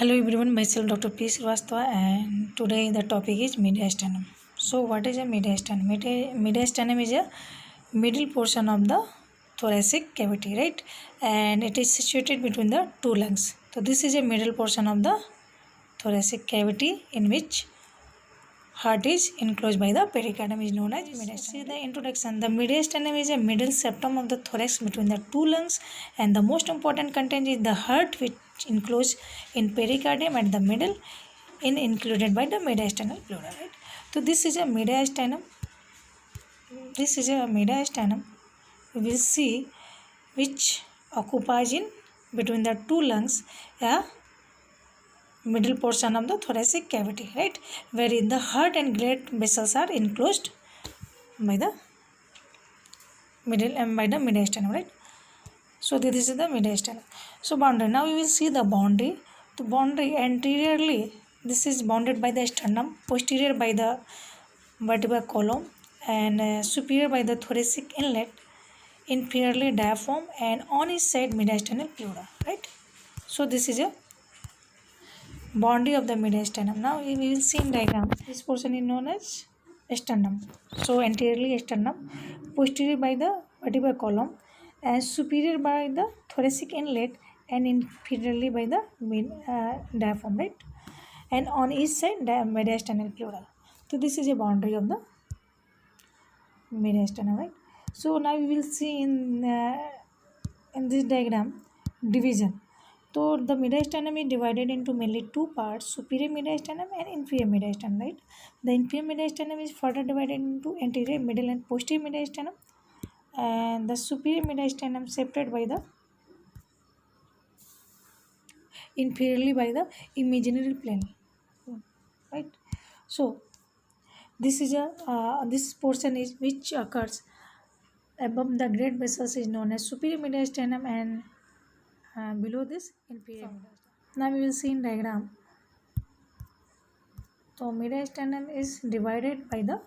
Hello everyone, myself Dr. P. Srivastava and today the topic is mediastinum. So what is a mediastinum? Mediastinum is a middle portion of the thoracic cavity, right? And it is situated between the two lungs. So this is a middle portion of the thoracic cavity in which heart is enclosed by the pericardium is known as mediastinum. See the introduction. The mediastinum is a middle septum of the thorax between the two lungs, and the most important content is the heart which enclosed in pericardium at the middle in included by the mediastinal pleura. Right? So this is a mediastinum. This is a mediastinum. We will see which occupies in between the two lungs a middle portion of the thoracic cavity, right, wherein the heart and great vessels are enclosed by the middle and by the mediastinum, right. So this is the mediastinum. So boundary. Now we will see the boundary. The boundary anteriorly, this is bounded by the sternum, posterior by the vertebral column, and superior by the thoracic inlet, inferiorly diaphragm, and on its side mediastinal pleura, right. So this is a boundary of the mediastinum. Now we will see in diagram. This portion is known as sternum. So anteriorly sternum, posterior by the vertebral column, and superior by the thoracic inlet, and inferiorly by the diaphragm, right? And on each side mediastinal pleural. So this is a boundary of the mediastinum, right? So now we will see in this diagram division. So the mediastinum is divided into mainly two parts, superior mediastinum and inferior mediastinum, right? The inferior mediastinum is further divided into anterior, middle and posterior mediastinum, and the superior mediastinum separated by the inferiorly by the imaginary plane, right? So this is this portion is which occurs above the great vessels is known as superior mediastinum, and below this inferior mediastinum. Now we will see in diagram. So mediastinum is divided by the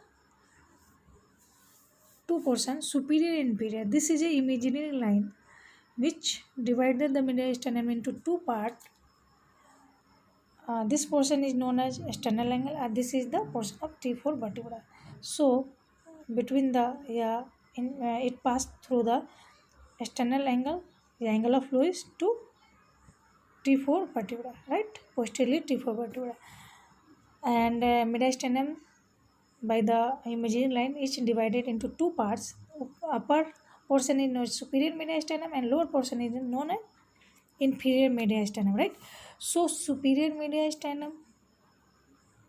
two portions, superior and inferior. This is a imaginary line which divided the mediastinum into two parts. This portion is known as sternal angle, and this is the portion of T4 vertebra. So between the it passed through the sternal angle, the angle of flow is to T4 vertebra, right? Posteriorly T4 vertebra, and mediastinum by the imaginary line is divided into two parts. Upper portion is known as superior mediastinum, and lower portion is known as inferior mediastinum, right? So superior mediastinum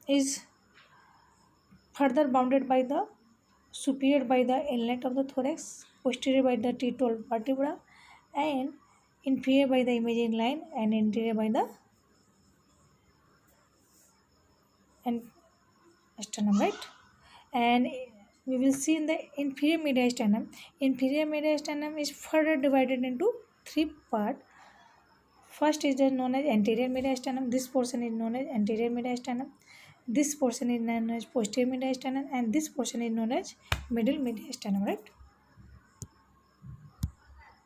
is further bounded by the superior by the inlet of the thorax, posterior by the T12 vertebra, and inferior by the imaginary line, and anterior by the sternum, right? And we will see in the inferior mediastinum. Inferior mediastinum is further divided into three parts. First is known as anterior mediastinum. This portion is known as anterior mediastinum. This portion is known as posterior mediastinum, and this portion is known as middle mediastinum, right?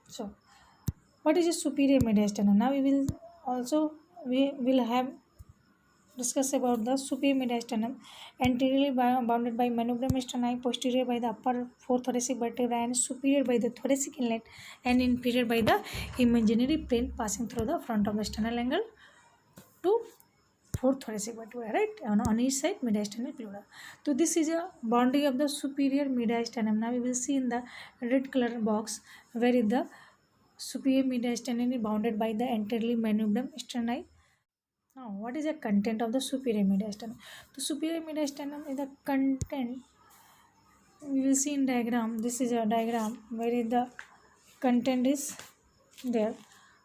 So, what is a superior mediastinum? Now we will have discuss about the superior mediastinum. Anteriorly bounded by manubrium sterni, posterior by the upper four thoracic vertebrae, and superior by the thoracic inlet, and inferior by the imaginary plane passing through the front of the sternal angle to fourth thoracic vertebra, right? On each side mediastinal pleura. So this is a boundary of the superior mediastinum. Now we will see in the red color box where is the superior mediastinum is bounded by the anteriorly manubrium sterni. Now, what is the content of the superior mediastinum? The superior mediastinum is the content. We will see in diagram. This is a diagram where the content is there.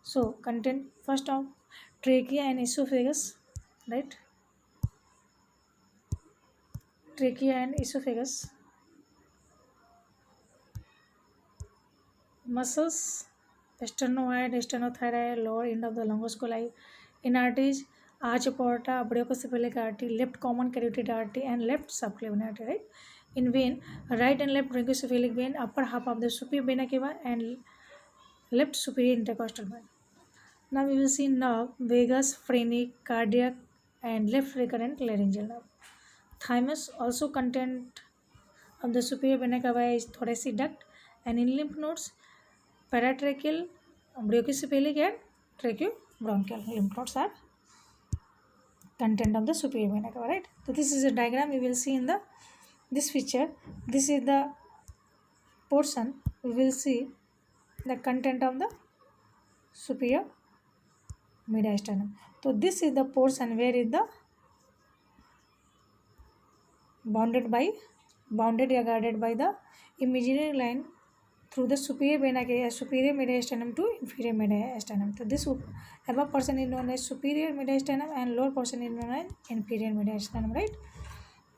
So, content first of trachea and esophagus, right? Trachea and esophagus. Muscles, sternoid, sternothyroid, lower end of the longoscoli, in arteries, arch aorta, brachiocephalic artery, left common carotid artery, and left subclavian artery, right? In vein, right and left brachiocephalic vein, upper half of the superior vena cava, and left superior intercostal vein. Now we will see nerve, vagus, phrenic, cardiac, and left recurrent laryngeal nerve. Thymus also content of the superior vena cava is thoracic duct, and in lymph nodes, paratracheal, brachiocephalic, and tracheobronchial lymph nodes are content of the superior vena cava, right? So this is a diagram we will see in the this picture. This is the portion we will see the content of the superior mediastinum. So this is the portion where is the bounded or guarded by the imaginary line through the superior mediastinum to inferior mediastinum. So this above portion is known as superior mediastinum and lower portion is known as inferior mediastinum, right?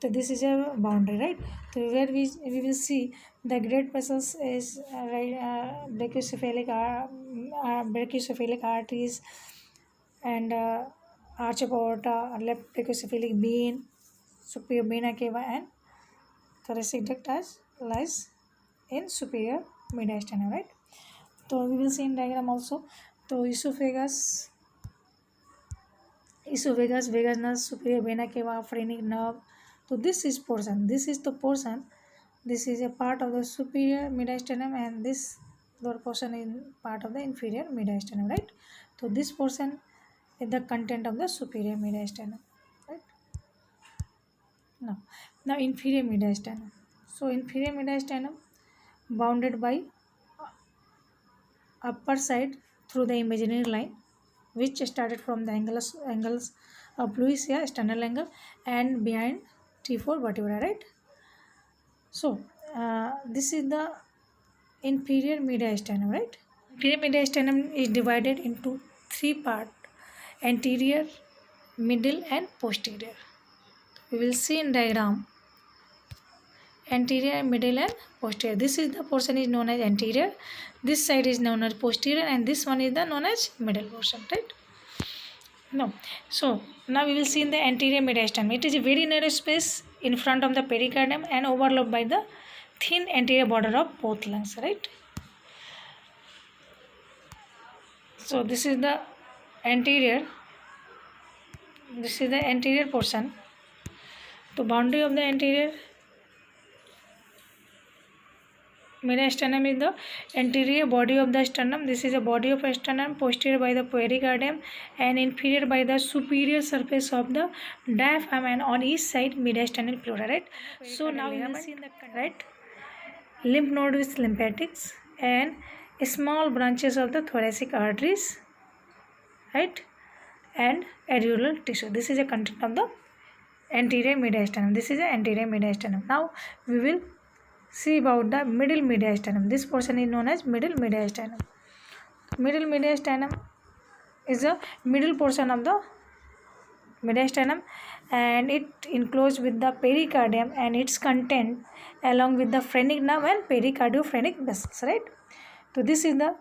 So this is a boundary, right? So where we will see the great vessels is brachiocephalic arteries and arch of aorta, left brachiocephalic vein, superior vena cava, and thoracic duct as lies in superior mediastinum, right? So we will see in diagram also. So esophagus, vagus nerve, superior vena cava, phrenic nerve. So this is portion. This is the portion. This is a part of the superior mediastinum, and this lower portion is part of the inferior mediastinum, right? So this portion is the content of the superior mediastinum, right? Now inferior mediastinum. So inferior mediastinum bounded by upper side through the imaginary line, which started from the angles of Lewis here, sternal angle, and behind T4 vertebra, right? So this is the inferior mediastinum, right? Inferior mediastinum is divided into three parts: anterior, middle, and posterior. We will see in diagram anterior, middle, and posterior. This is the portion is known as anterior, this side is known as posterior, and this one is the known as middle portion, right? No. So now we will see in the anterior mediastinum. It is a very narrow space in front of the pericardium and overlapped by the thin anterior border of both lungs, right? So this is the anterior. This is the anterior portion. The boundary of the anterior mediastinum is the anterior body of the sternum. This is the body of sternum, posterior by the pericardium, and inferior by the superior surface of the diaphragm, and on each side mediastinal pleura, right? So now we will see in the right lymph node with lymphatics and small branches of the thoracic arteries, right, and areolar tissue. This is a content of the anterior mediastinum. This is the anterior mediastinum. Now we will see about the middle mediastinum. This portion is known as middle mediastinum. Middle mediastinum is the middle portion of the mediastinum, and it enclosed with the pericardium and its content along with the phrenic nerve and pericardiophrenac vessels, right? So this is the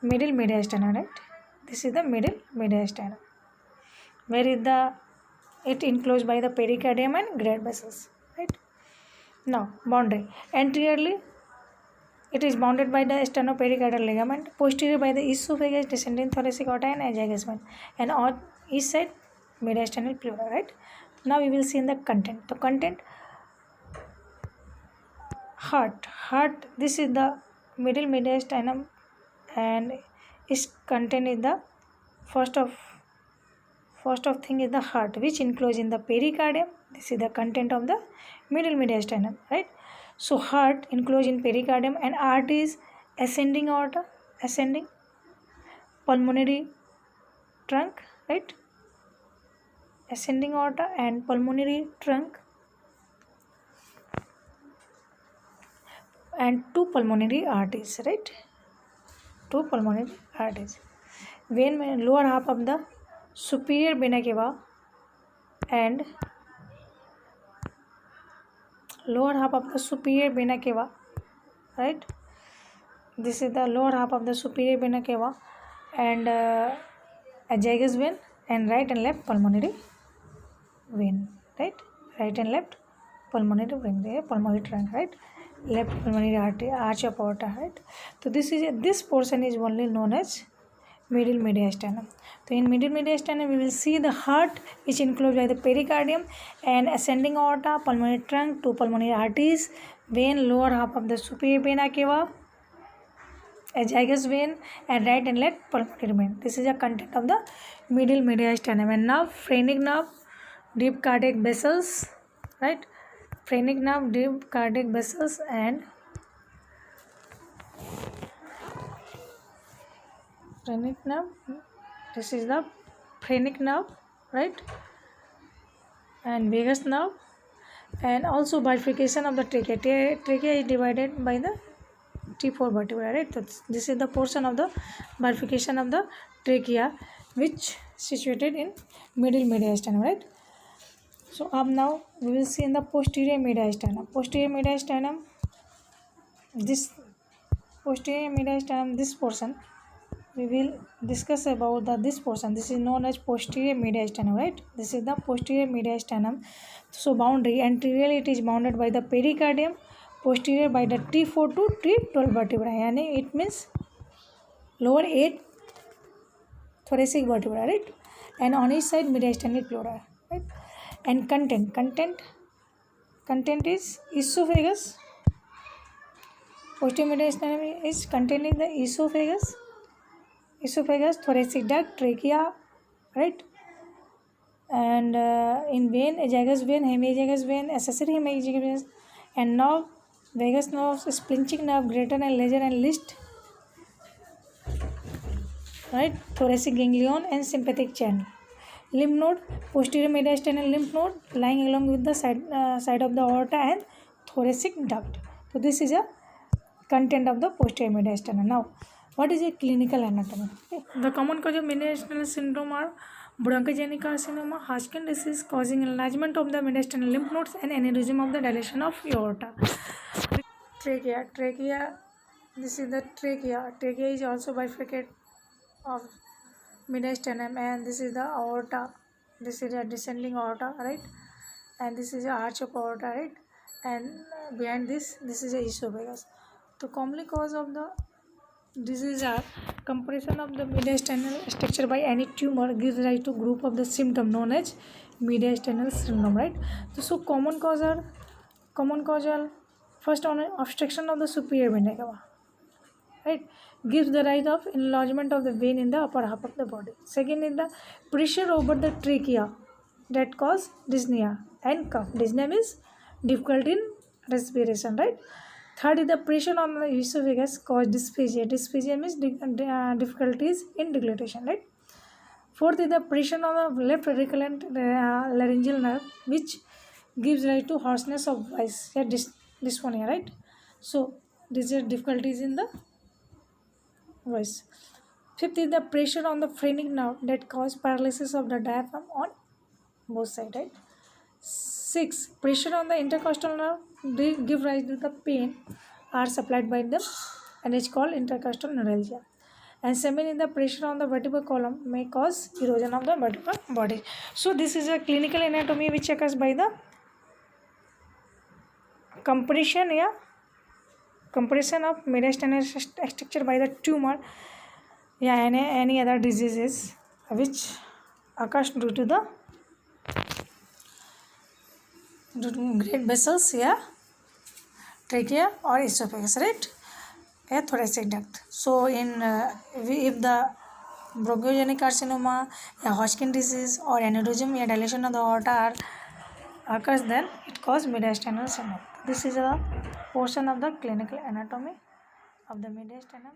middle mediastinum, right? This is the middle mediastinum, where is the it enclosed by the pericardium and great vessels, right? Now boundary anteriorly it is bounded by the sternopericardial ligament, posterior by the esophagus, descending thoracic aorta, and azygous vein, and on each side mediastinal pleura, right? Now we will see in the content. The content heart. This is the middle mediastinum, and its content is the first of thing is the heart, which enclosed in the pericardium. This is the content of the middle mediastinum, right? So heart enclosed in pericardium, and arteries, ascending aorta, ascending pulmonary trunk, right? Ascending aorta and pulmonary trunk, and two pulmonary arteries, right? Two pulmonary arteries. Vein, lower half of the superior vena cava and lower half of the superior vena cava, right? This is the lower half of the superior vena cava and azygous vein, and right and left pulmonary vein, right? Right and left pulmonary vein, pulmonary trunk, right? left pulmonary artery, arch of aorta, right? So this portion is only known as middle mediastinum. So in middle mediastinum we will see the heart, which includes by the pericardium and ascending aorta, pulmonary trunk, two pulmonary arteries, vein, lower half of the superior vena cava, azygous vein, and right and left pulmonary vein. This is the content of the middle mediastinum. And now phrenic nerve, deep cardiac vessels, right? Phrenic nerve, deep cardiac vessels, and phrenic nerve. This is the phrenic nerve, right? And vagus nerve, and also bifurcation of the trachea. Trachea is divided by the T4 vertebra, right? So this is the portion of the bifurcation of the trachea, which situated in middle mediastinum, right? So up now we will see in the posterior mediastinum. Posterior mediastinum, this posterior mediastinum, this portion we will discuss about this portion. This is known as posterior mediastinum, right? This is the posterior mediastinum. So boundary, anteriorly it is bounded by the pericardium, posterior by the T4 to T12 vertebra, yani it means lower 8 thoracic vertebra, right? And on each side mediastinal pleura, right? And content is esophagus. Posterior mediastinum is containing the esophagus, thoracic duct, trachea, right? And in vein, azygous vein, hemiazygous vein, accessory hemiazygous vein, and nerve, vagus nerve, splanchnic nerve, greater and lesser and least, right? Thoracic ganglion and sympathetic channel. Lymph node, posterior mediastinal lymph node lying along with the side of the aorta and thoracic duct. So this is a content of the posterior mediastinum. Now, what is a clinical anatomy? Okay. The common cause of mediastinal syndrome are bronchogenic carcinoma, Hodgkin disease causing enlargement of the mediastinal lymph nodes and aneurysm of the dilation of aorta. Trachea. This is the trachea. Trachea is also bifurcated of mediastinum, and this is the aorta. This is a descending aorta, right? And this is the arch of aorta, right? And behind this is a esophagus. The common cause of the disease are compression of the mediastinal structure by any tumor gives rise to group of the symptom known as mediastinal syndrome, right? So common causal, first on obstruction of the superior vena cava, right, gives the rise of enlargement of the vein in the upper half of the body. Second is the pressure over the trachea that cause dyspnea and cough. Dyspnea means difficulty in respiration, right? Third is the pressure on the esophagus cause dysphagia. Dysphagia means difficulties in deglutition, right? Fourth is the pressure on the left recurrent laryngeal nerve, which gives rise to hoarseness of voice, dysphonia, right? So these are difficulties in the voice. Fifth is the pressure on the phrenic nerve that cause paralysis of the diaphragm on both sides, right? 6. Pressure on the intercostal nerve give rise to the pain are supplied by them, and it's called intercostal neuralgia. And 7 is the pressure on the vertebral column may cause erosion of the vertebral body. So this is a clinical anatomy which occurs by the compression of mediastinal structure by the tumor, any other diseases which occurs due to the great vessels, trachea or esophagus, right? Thoracic duct. So in if the bronchogenic carcinoma, Hodgkin disease or aneurysm, dilation of the aorta occurs, then it causes mediastinal syndrome. This is a portion of the clinical anatomy of the mediastinum.